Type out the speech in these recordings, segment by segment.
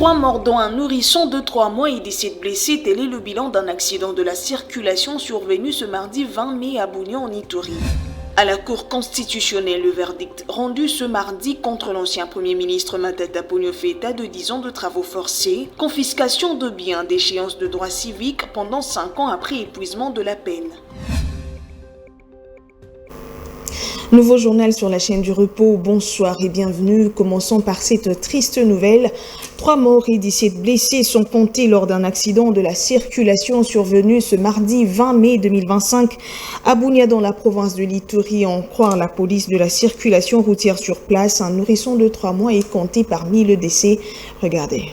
3 morts dont un nourrisson de 3 mois et 17 blessés, tel est le bilan d'un accident de la circulation survenu ce mardi 20 mai à Bunia en Ituri. À la Cour constitutionnelle, le verdict rendu ce mardi contre l'ancien Premier ministre Matata Ponyo fait état de 10 ans de travaux forcés, confiscation de biens, déchéance de droits civiques pendant 5 ans après épuisement de la peine. Nouveau journal sur la chaîne du repos, bonsoir et bienvenue. Commençons par cette triste nouvelle. 3 morts et 17 blessés sont comptés lors d'un accident de la circulation survenu ce mardi 20 mai 2025 à Bunia dans la province de l'Ituri. En croire la police de la circulation routière sur place, un nourrisson de 3 mois est compté parmi le décès. Regardez.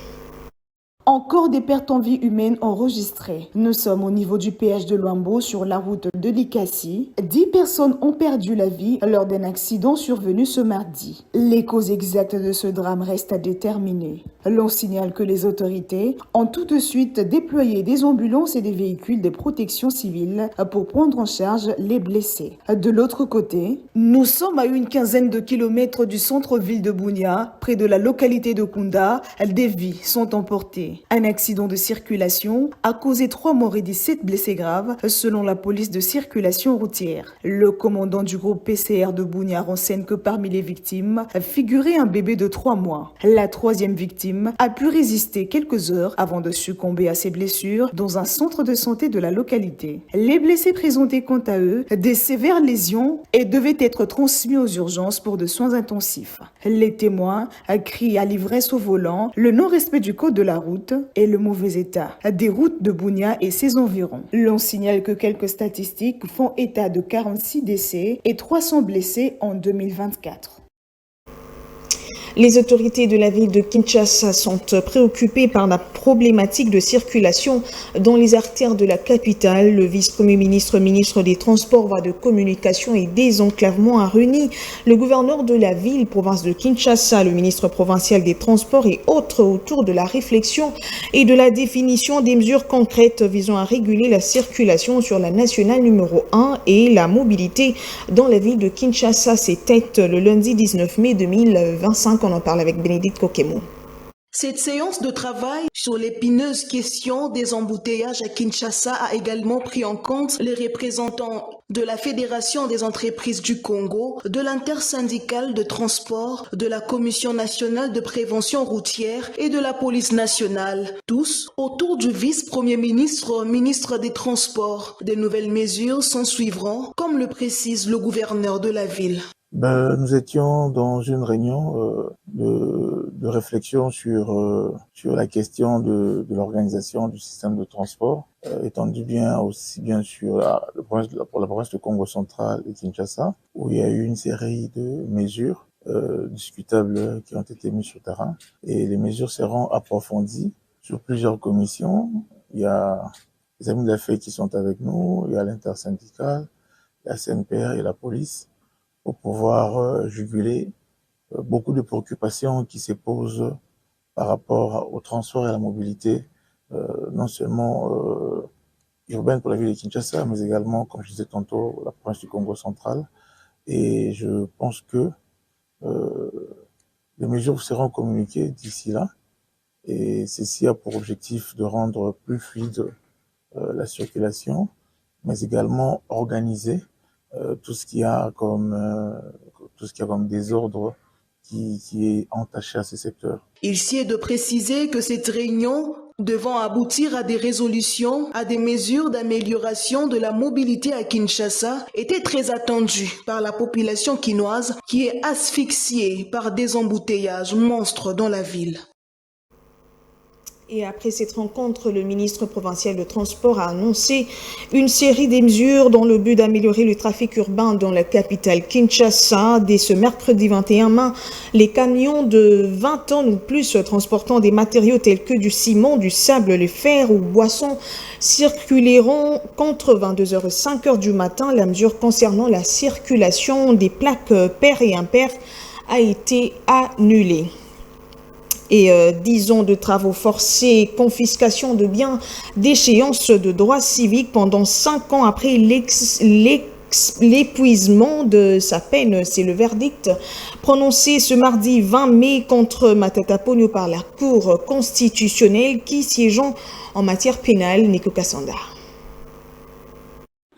Encore des pertes en vie humaine enregistrées. Nous sommes au niveau du péage de Luambo sur la route de Likasi. 10 personnes ont perdu la vie lors d'un accident survenu ce mardi. Les causes exactes de ce drame restent à déterminer. L'on signale que les autorités ont tout de suite déployé des ambulances et des véhicules de protection civile pour prendre en charge les blessés. De l'autre côté, nous sommes à une quinzaine de kilomètres du centre-ville de Bunia, près de la localité de Kunda. Des vies sont emportées. Un accident de circulation a causé 3 morts et 17 blessés graves, selon la police de circulation routière. Le commandant du groupe PCR de Bunia renseigne que parmi les victimes figurait un bébé de 3 mois. La 3e victime a pu résister quelques heures avant de succomber à ses blessures dans un centre de santé de la localité. Les blessés présentaient quant à eux des sévères lésions et devaient être transmis aux urgences pour de soins intensifs. Les témoins crient à l'ivresse au volant, le non-respect du code de la route et le mauvais état des routes de Bunia et ses environs. L'on signale que quelques statistiques font état de 46 décès et 300 blessés en 2024. Les autorités de la ville de Kinshasa sont préoccupées par la problématique de circulation dans les artères de la capitale. Le vice-premier ministre, ministre des Transports, voies de communication et désenclavement a réuni le gouverneur de la ville, province de Kinshasa, le ministre provincial des Transports et autres autour de la réflexion et de la définition des mesures concrètes visant à réguler la circulation sur la nationale numéro 1 et la mobilité dans la ville de Kinshasa. C'était le lundi 19 mai 2025. On en parle avec Bénédicte Kokemo. Cette séance de travail sur l'épineuse question des embouteillages à Kinshasa a également pris en compte les représentants de la Fédération des entreprises du Congo, de l'intersyndicale de transport, de la Commission nationale de prévention routière et de la police nationale. Tous autour du vice-premier ministre, ministre des Transports. Des nouvelles mesures s'en suivront, comme le précise le gouverneur de la ville. Nous étions dans une réunion de réflexion sur la question de l'organisation du système de transport, étendu aussi bien sur pour la province de Congo central et Kinshasa, où il y a eu une série de mesures discutables qui ont été mises sur terrain. Et les mesures seront approfondies sur plusieurs commissions. Il y a les amis de la FEI qui sont avec nous, il y a l'intersyndicale, la CNPR et la police, pour pouvoir juguler beaucoup de préoccupations qui se posent par rapport au transport et à la mobilité, non seulement urbaine pour la ville de Kinshasa, mais également, comme je disais tantôt, la province du Congo central. Et je pense que les mesures seront communiquées d'ici là. Et ceci a pour objectif de rendre plus fluide la circulation, mais également organiser tout ce qu'il y a comme désordre qui est entaché à ces secteurs. Il s'y est de préciser que cette réunion devant aboutir à des résolutions, à des mesures d'amélioration de la mobilité à Kinshasa, était très attendue par la population kinoise qui est asphyxiée par des embouteillages monstres dans la ville. Et après cette rencontre, le ministre provincial de Transport a annoncé une série de mesures dans le but d'améliorer le trafic urbain dans la capitale Kinshasa. Dès ce mercredi 21 mai, les camions de 20 tonnes ou plus transportant des matériaux tels que du ciment, du sable, le fer ou boissons circuleront contre 22h et 5h du matin. La mesure concernant la circulation des plaques paires et impaires a été annulée. Et 10 ans de travaux forcés, confiscation de biens, déchéance de droits civiques pendant 5 ans après l'épuisement de sa peine. C'est le verdict prononcé ce mardi 20 mai contre Matata Ponyo par la Cour constitutionnelle qui siégeant en matière pénale. Nico Kassanda.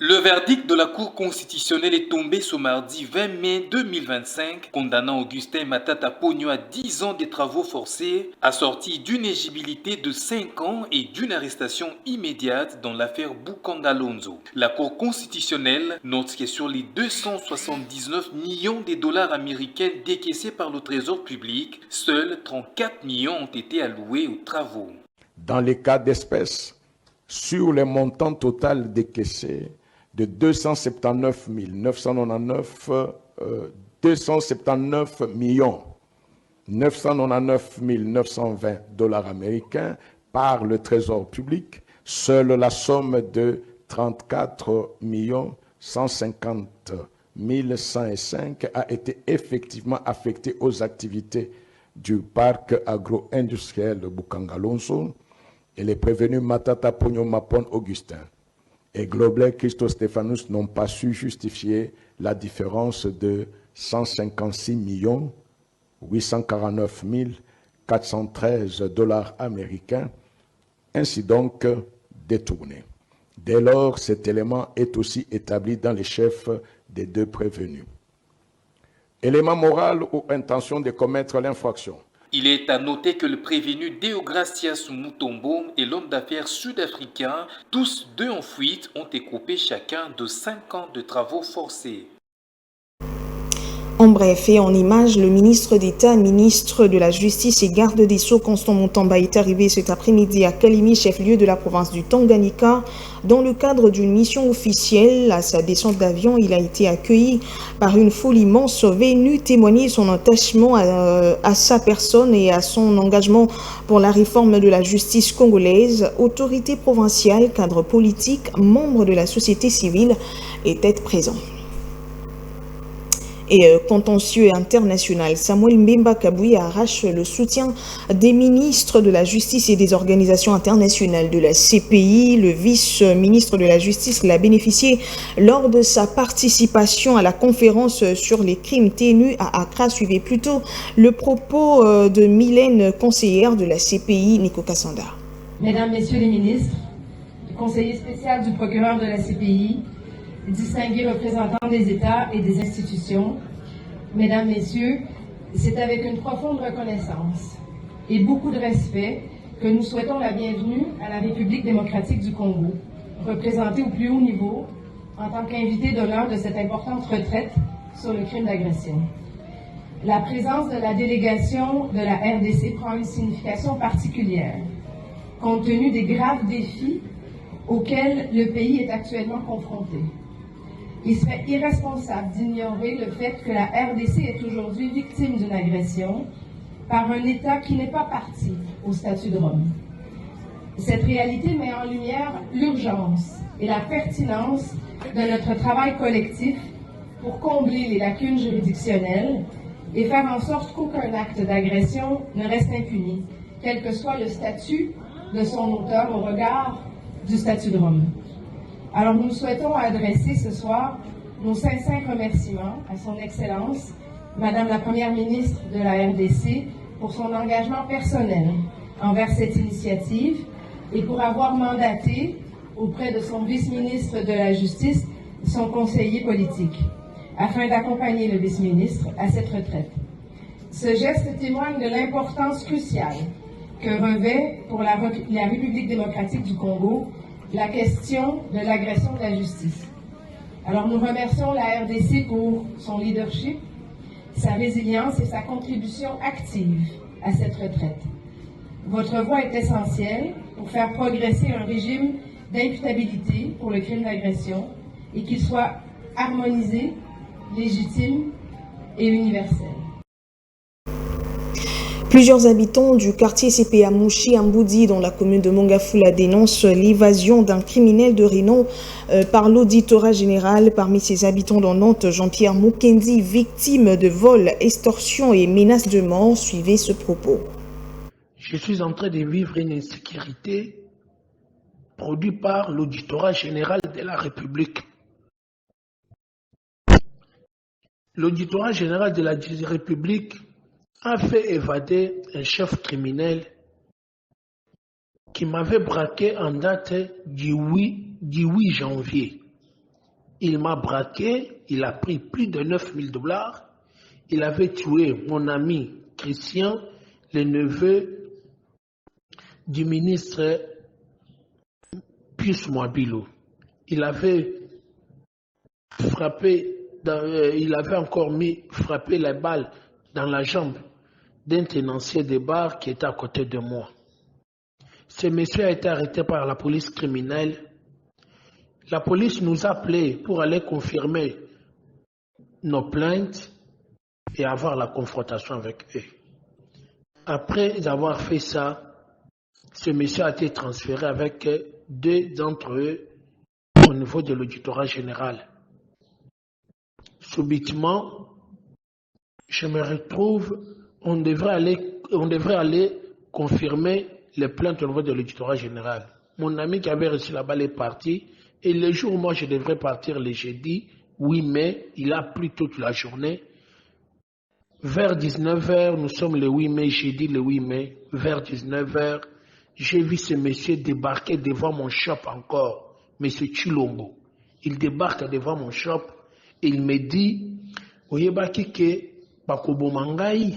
Le verdict de la Cour constitutionnelle est tombé ce mardi 20 mai 2025, condamnant Augustin Matata Ponyo à 10 ans de travaux forcés, assortis d'une éligibilité de 5 ans et d'une arrestation immédiate dans l'affaire Bukanda-Lonzo. La Cour constitutionnelle note que sur les 279 millions de dollars américains décaissés par le Trésor public, seuls 34 millions ont été alloués aux travaux. Dans les cas d'espèces, sur le montant total décaissé, de 279 999 920 dollars américains par le Trésor public, seule la somme de 34 150 105 a été effectivement affectée aux activités du parc agro-industriel de Bukanda-Lonzo et les prévenus Matata Ponyo Mapon Augustin et Globler Christo Stéphanus n'ont pas su justifier la différence de 156 849 413 dollars américains, ainsi donc détournés. Dès lors, cet élément est aussi établi dans les chefs des deux prévenus. Élément moral ou intention de commettre l'infraction. Il est à noter que le prévenu Deogracias Mutombo et l'homme d'affaires sud-africain, tous deux en fuite, ont écopé chacun de 5 ans de travaux forcés. En bref et en images, le ministre d'État, ministre de la Justice et garde des Sceaux, Constant Moutamba, est arrivé cet après-midi à Kalimi, chef-lieu de la province du Tanganyika. Dans le cadre d'une mission officielle, à sa descente d'avion, il a été accueilli par une foule immense venue témoigner son attachement à sa personne et à son engagement pour la réforme de la justice congolaise. Autorités provinciales, cadres politiques, membres de la société civile étaient présents. Et contentieux international, Samuel Mbemba Kabui arrache le soutien des ministres de la Justice et des organisations internationales de la CPI. Le vice-ministre de la Justice l'a bénéficié lors de sa participation à la conférence sur les crimes tenus à Accra. Suivez plutôt le propos de Mylène, conseillère de la CPI, Nico Kassanda. Mesdames, Messieurs les ministres, conseiller spécial du procureur de la CPI, distingués représentants des États et des institutions, Mesdames, Messieurs, c'est avec une profonde reconnaissance et beaucoup de respect que nous souhaitons la bienvenue à la République démocratique du Congo, représentée au plus haut niveau en tant qu'invité d'honneur de cette importante retraite sur le crime d'agression. La présence de la délégation de la RDC prend une signification particulière, compte tenu des graves défis auxquels le pays est actuellement confronté. Il serait irresponsable d'ignorer le fait que la RDC est aujourd'hui victime d'une agression par un État qui n'est pas parti au statut de Rome. Cette réalité met en lumière l'urgence et la pertinence de notre travail collectif pour combler les lacunes juridictionnelles et faire en sorte qu'aucun acte d'agression ne reste impuni, quel que soit le statut de son auteur au regard du statut de Rome. Alors nous souhaitons adresser ce soir nos sincères remerciements à son Excellence, Madame la Première ministre de la RDC, pour son engagement personnel envers cette initiative et pour avoir mandaté auprès de son vice-ministre de la Justice son conseiller politique, afin d'accompagner le vice-ministre à cette retraite. Ce geste témoigne de l'importance cruciale que revêt pour la République démocratique du Congo la question de l'agression de la justice. Alors nous remercions la RDC pour son leadership, sa résilience et sa contribution active à cette retraite. Votre voix est essentielle pour faire progresser un régime d'imputabilité pour le crime d'agression et qu'il soit harmonisé, légitime et universel. Plusieurs habitants du quartier CPA Mouchi Amboudi dans la commune de Mongafula dénoncent l'évasion d'un criminel de renom par l'auditorat général. Parmi ces habitants dans Nantes, Jean-Pierre Mukendi, victime de vol, extorsion et menaces de mort. Suivez ce propos. Je suis en train de vivre une insécurité produite par l'auditorat général de la République. L'auditorat général de la République a fait évader un chef criminel qui m'avait braqué en date du 8 janvier. Il m'a braqué, il a pris plus de 9 000 $. Il avait tué mon ami Christian, le neveu du ministre Pius Mwabilo. Il avait frappé, il avait encore frappé les balles dans la jambe d'un tenancier de bar qui était à côté de moi. Ce monsieur a été arrêté par la police criminelle. La police nous a appelés pour aller confirmer nos plaintes et avoir la confrontation avec eux. Après avoir fait ça, ce monsieur a été transféré avec 2 d'entre eux au niveau de l'auditorat général. Subitement, je me retrouve, on devrait aller confirmer les plaintes au niveau de l'auditorat général. Mon ami qui avait reçu la balle est parti, et le jour où moi je devrais partir le jeudi 8 mai, il a pris toute la journée. Vers 19h, nous sommes le 8 mai, jeudi le 8 mai, vers 19h, j'ai vu ce monsieur débarquer devant mon shop encore, monsieur Chilombo. Il débarque devant mon shop et il me dit, oyebaki ke bakobomangai,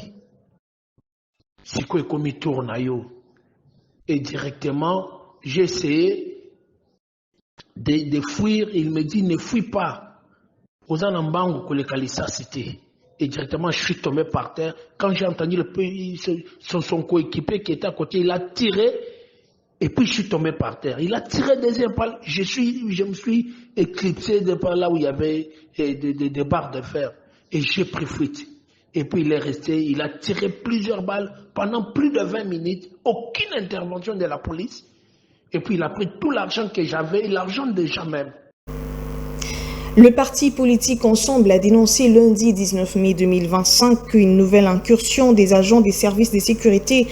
siko ekomi tourna yo. Et directement, j'ai essayé de fuir. Il me dit, ne fuis pas. Ozanambango kolekalisa cité. Et directement, je suis tombé par terre. Quand j'ai entendu son coéquipier qui était à côté, il a tiré. Et puis, je suis tombé par terre. Il a tiré deuxième balle. Je me suis éclipsé de par là où il y avait des barres de fer. Et j'ai pris fuite. Et puis, il est resté. Il a tiré plusieurs balles pendant plus de 20 minutes. Aucune intervention de la police. Et puis, il a pris tout l'argent que j'avais, l'argent des gens même. Le parti politique Ensemble a dénoncé lundi 19 mai 2025 une nouvelle incursion des agents des services de sécurité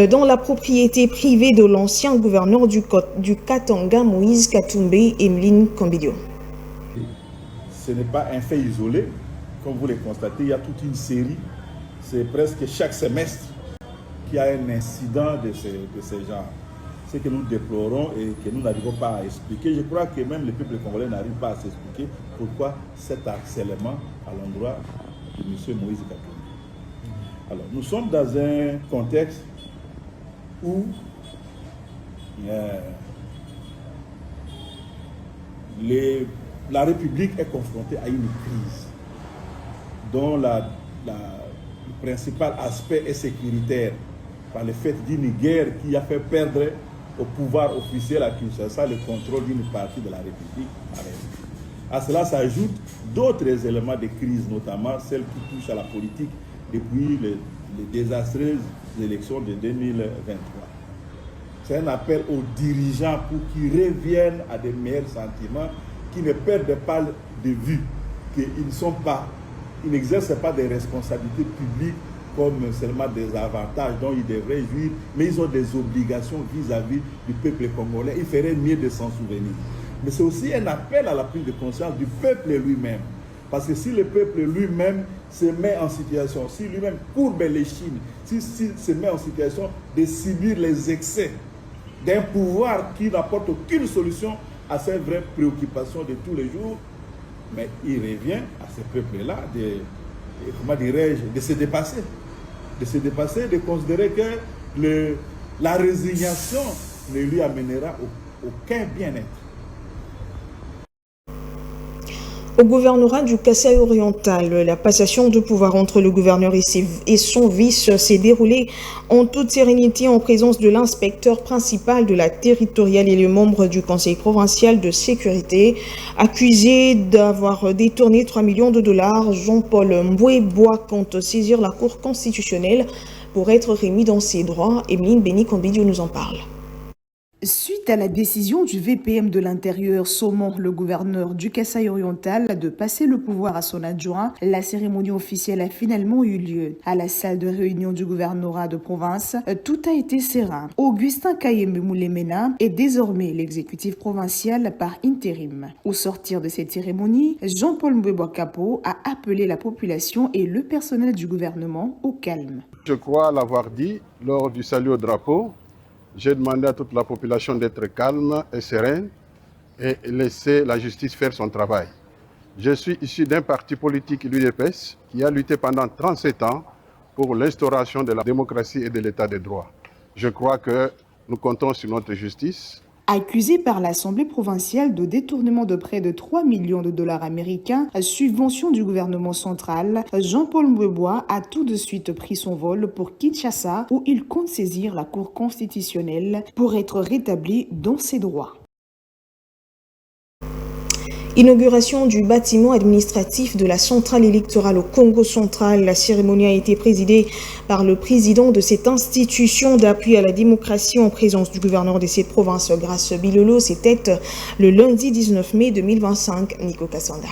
dans la propriété privée de l'ancien gouverneur du Katanga, Moïse Katumbi, Emeline Kombidio. Ce n'est pas un fait isolé. Comme vous le constatez, il y a toute une série. C'est presque chaque semestre qu'il y a un incident de ces genres. Ce que nous déplorons et que nous n'arrivons pas à expliquer. Je crois que même le peuple congolais n'arrive pas à s'expliquer pourquoi cet harcèlement à l'endroit de M. Moïse Katumbi. Alors, nous sommes dans un contexte où la République est confrontée à une crise dont le principal aspect est sécuritaire par le fait d'une guerre qui a fait perdre au pouvoir officiel à Kinshasa le contrôle d'une partie de la République. À cela s'ajoutent d'autres éléments de crise, notamment celles qui touchent à la politique depuis les désastreuses élections de 2023. C'est un appel aux dirigeants pour qu'ils reviennent à des meilleurs sentiments, qui ne perdent pas de vue qu'ils n'exercent pas des responsabilités publiques comme seulement des avantages dont ils devraient jouir, mais ils ont des obligations vis-à-vis du peuple congolais. Il ferait mieux de s'en souvenir. Mais c'est aussi un appel à la prise de conscience du peuple lui-même. Parce que si le peuple lui-même se met en situation, si lui-même courbe les chines, s'il se met en situation de subir les excès d'un pouvoir qui n'apporte aucune solution à ses vraies préoccupations de tous les jours, mais il revient à ce peuple-là de se dépasser. De considérer que la résignation ne lui amènera aucun bien-être. Au gouvernorat du Kasaï oriental, la passation de pouvoir entre le gouverneur et son vice s'est déroulée en toute sérénité en présence de l'inspecteur principal de la territoriale et le membre du conseil provincial de sécurité, accusé d'avoir détourné 3 millions de dollars. Jean-Paul Mboué-Bois compte saisir la Cour constitutionnelle pour être remis dans ses droits. Emeline Béni Kombidio nous en parle. Suite à la décision du VPM de l'Intérieur sommant le gouverneur du Kasaï oriental de passer le pouvoir à son adjoint, la cérémonie officielle a finalement eu lieu. À la salle de réunion du gouvernorat de province, tout a été serein. Augustin Kayembe Moulemena est désormais l'exécutif provincial par intérim. Au sortir de cette cérémonie, Jean-Paul Mboué-Boakapo a appelé la population et le personnel du gouvernement au calme. Je crois l'avoir dit lors du salut au drapeau. J'ai demandé à toute la population d'être calme et sereine et laisser la justice faire son travail. Je suis issu d'un parti politique, l'UDPS, qui a lutté pendant 37 ans pour l'instauration de la démocratie et de l'état de droit. Je crois que nous comptons sur notre justice. Accusé par l'Assemblée provinciale de détournement de près de 3 millions de dollars américains à subvention du gouvernement central, Jean-Paul Mboué-Bois a tout de suite pris son vol pour Kinshasa où il compte saisir la Cour constitutionnelle pour être rétabli dans ses droits. Inauguration du bâtiment administratif de la centrale électorale au Congo central. La cérémonie a été présidée par le président de cette institution d'appui à la démocratie en présence du gouverneur de cette province, Grace Bilolo. C'était le lundi 19 mai 2025. Nico Kassanda.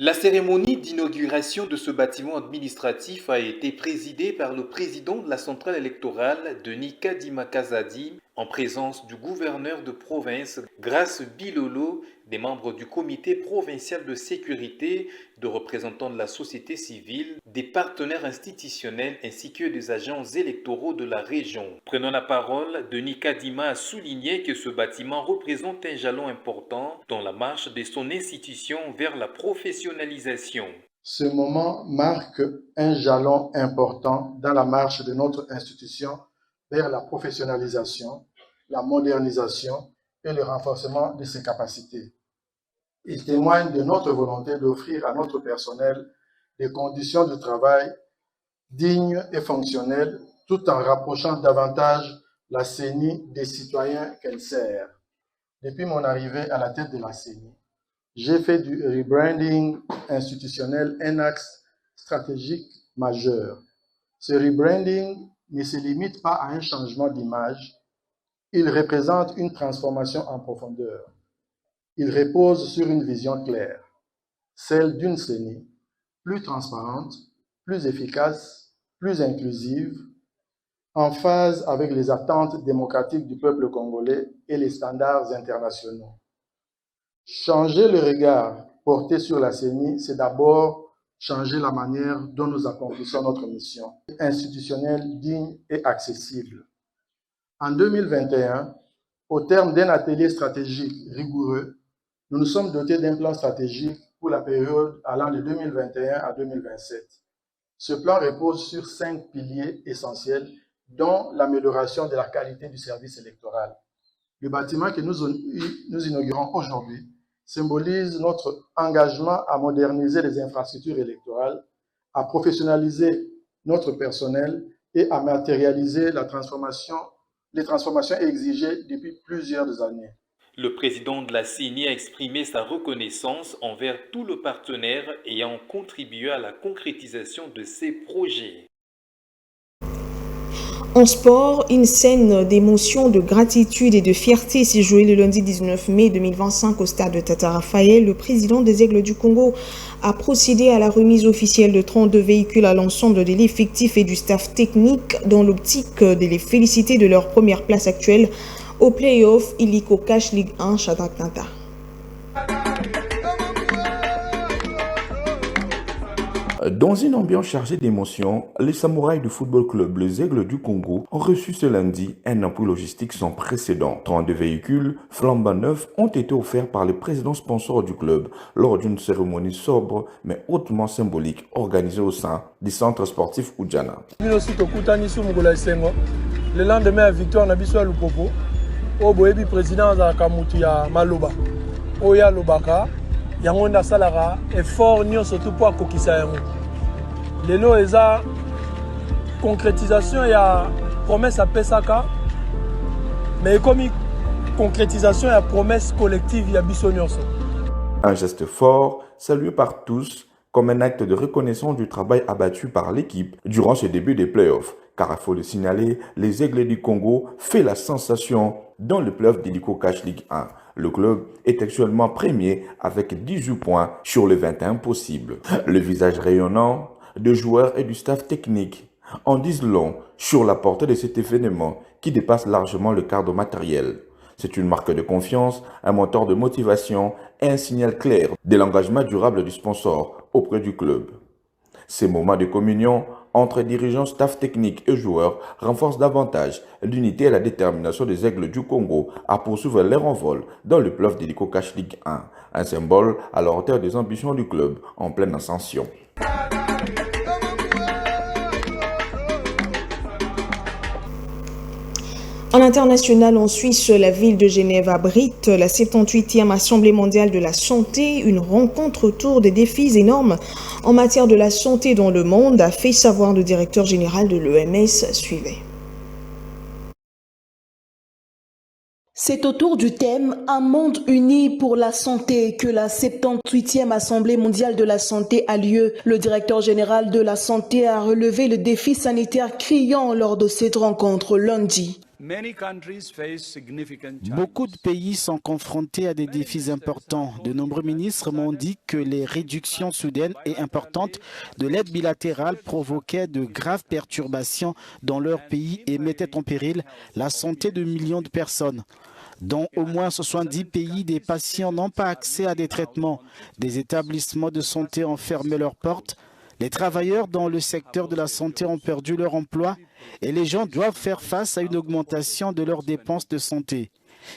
La cérémonie d'inauguration de ce bâtiment administratif a été présidée par le président de la centrale électorale, Denis Kadima Kazadi, en présence du gouverneur de province, Grace Bilolo, des membres du comité provincial de sécurité, de représentants de la société civile, des partenaires institutionnels ainsi que des agents électoraux de la région. Prenant la parole, Denis Kadima a souligné que ce bâtiment représente un jalon important dans la marche de son institution vers la professionnalisation. Ce moment marque un jalon important dans la marche de notre institution vers la professionnalisation, la modernisation et le renforcement de ses capacités. Il témoigne de notre volonté d'offrir à notre personnel des conditions de travail dignes et fonctionnelles tout en rapprochant davantage la CENI des citoyens qu'elle sert. Depuis mon arrivée à la tête de la CENI, j'ai fait du rebranding institutionnel un axe stratégique majeur. Ce rebranding ne se limite pas à un changement d'image, il représente une transformation en profondeur. Il repose sur une vision claire, celle d'une CENI plus transparente, plus efficace, plus inclusive, en phase avec les attentes démocratiques du peuple congolais et les standards internationaux. Changer le regard porté sur la CENI, c'est d'abord changer la manière dont nous accomplissons notre mission institutionnelle digne et accessible. En 2021, au terme d'un atelier stratégique rigoureux, nous nous sommes dotés d'un plan stratégique pour la période allant de 2021 à 2027. Ce plan repose sur 5 piliers essentiels, dont l'amélioration de la qualité du service électoral. Le bâtiment que nous inaugurons aujourd'hui symbolise notre engagement à moderniser les infrastructures électorales, à professionnaliser notre personnel et à matérialiser les transformations exigées depuis plusieurs années. Le président de la CENI a exprimé sa reconnaissance envers tous les partenaires ayant contribué à la concrétisation de ces projets. En sport, une scène d'émotion, de gratitude et de fierté s'est jouée le lundi 19 mai 2025 au stade de Tata Raphaël. Le président des Aigles du Congo a procédé à la remise officielle de 32 véhicules à l'ensemble de l'effectif et du staff technique dans l'optique de les féliciter de leur première place actuelle au play-off Illico Cash Ligue 1 Shadrack Tanta. Dans une ambiance chargée d'émotions, les samouraïs du football club Les Aigles du Congo ont reçu ce lundi un appui logistique sans précédent. 32 véhicules flambant neufs ont été offerts par les présidents sponsors du club lors d'une cérémonie sobre mais hautement symbolique organisée au sein du centre sportif Oudjana. Le lendemain à victoire, on a vu sur le Lupopo. Au boyebi président Zakamutu ya Maloba. Oya Lobaka. Yango na salara effort nyo surtout pour kokisa yango. Lelo eza concrétisation ya promesse à Pesaka. Mais comme concrétisation ya promesse collective ya biso nyonso. Un geste fort, salué par tous, comme un acte de reconnaissance du travail abattu par l'équipe durant ce début des playoffs. Car il faut le signaler, les Aigles du Congo fait la sensation dans le playoff d'Hélico Cash Ligue 1. Le club est actuellement premier avec 18 points sur les 21 possibles. Le visage rayonnant de joueurs et du staff technique en disent long sur la portée de cet événement qui dépasse largement le cadre matériel. C'est une marque de confiance, un moteur de motivation et un signal clair de l'engagement durable du sponsor auprès du club. Ces moments de communion entre dirigeants, staff technique et joueurs renforcent davantage l'unité et la détermination des Aigles du Congo à poursuivre leur envol dans le playoff d'Hélico Cash Ligue 1, un symbole à la hauteur des ambitions du club en pleine ascension. En international, en Suisse, la ville de Genève abrite la 78e Assemblée mondiale de la santé, une rencontre autour des défis énormes en matière de la santé dans le monde, a fait savoir le directeur général de l'OMS. Suivez. C'est autour du thème « Un monde uni pour la santé » que la 78e Assemblée mondiale de la santé a lieu. Le directeur général de la santé a relevé le défi sanitaire criant lors de cette rencontre lundi. Beaucoup de pays sont confrontés à des défis importants. De nombreux ministres m'ont dit que les réductions soudaines et importantes de l'aide bilatérale provoquaient de graves perturbations dans leur pays et mettaient en péril la santé de millions de personnes. Dans au moins 70 pays, des patients n'ont pas accès à des traitements. Des établissements de santé ont fermé leurs portes. Les travailleurs dans le secteur de la santé ont perdu leur emploi et les gens doivent faire face à une augmentation de leurs dépenses de santé.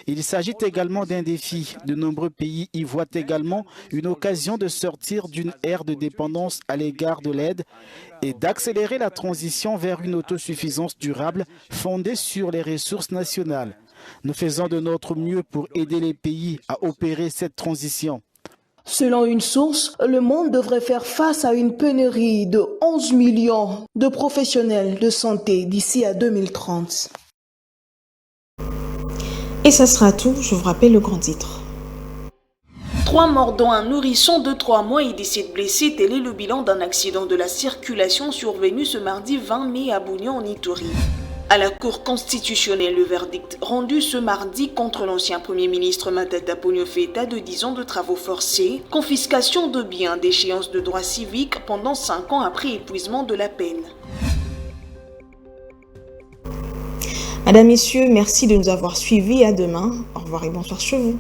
Il s'agit également d'un défi. De nombreux pays y voient également une occasion de sortir d'une ère de dépendance à l'égard de l'aide et d'accélérer la transition vers une autosuffisance durable fondée sur les ressources nationales. Nous faisons de notre mieux pour aider les pays à opérer cette transition. Selon une source, le monde devrait faire face à une pénurie de 11 millions de professionnels de santé d'ici à 2030. Et ça sera tout, je vous rappelle le grand titre. 3 morts dont un nourrisson de 3 mois et 17 blessés, tel est le bilan d'un accident de la circulation survenu ce mardi 20 mai à Bougnon en Ituri. À la Cour constitutionnelle, le verdict rendu ce mardi contre l'ancien Premier ministre Matata Ponyo Feta de 10 ans de travaux forcés, confiscation de biens, déchéance de droits civiques pendant 5 ans après épuisement de la peine. Madame, Messieurs, merci de nous avoir suivis. À demain. Au revoir et bonsoir chez vous.